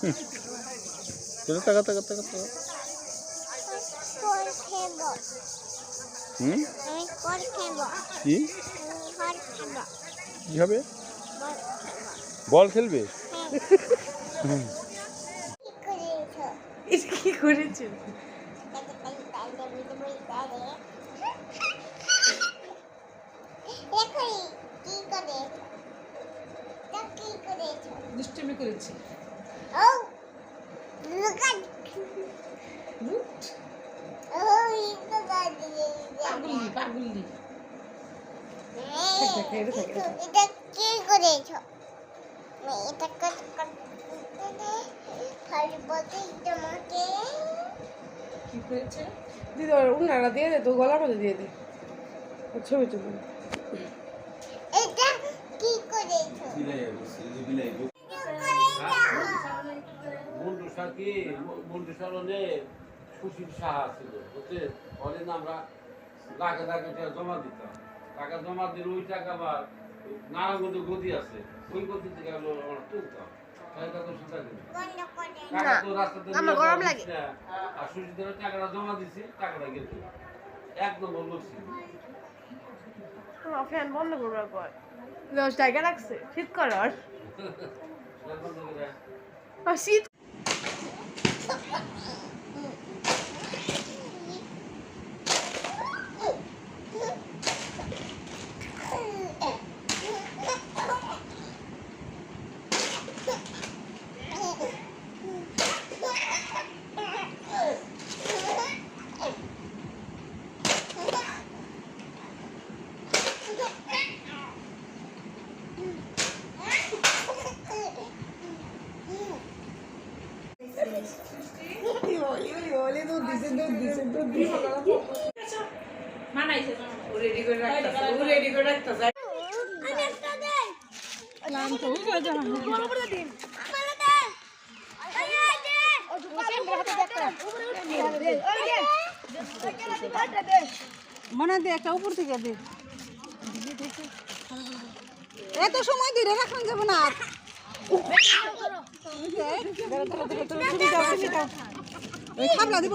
চলো টাকা টাকা টাকা টাকা কি কি হবে বল খেলবে কি করেছো দুষ্টুমি করেছি পাগলি এটা কি করেছো এটা তোমাকে কি করেছে দিদি উনারা দিয়ে দে তো গলার মধ্যে দিয়ে দে ছবি তুলি এটা কি করেছো মন্টু সারণে সুশীল সাহা ছিল বুঝতে অনেক আমরা লাখে লাখে টাকা জমা দিতাম টাকা জমা দিলে ওই টাকা আবার নানাগত গদি আছে ওই গদি থেকে আমরা তুলতাম গরম লাগে আর সুশীল টাকাটা জমা দিছি টাকাটা গেছে একদম বলছি ফ্যান বন্ধ করবার পর 10 টাকা রাখছে শীত করার শীত মনে দে একটা উপর থেকে দে এত সময় ধরে রাখুন যাবো না খাবলা দিব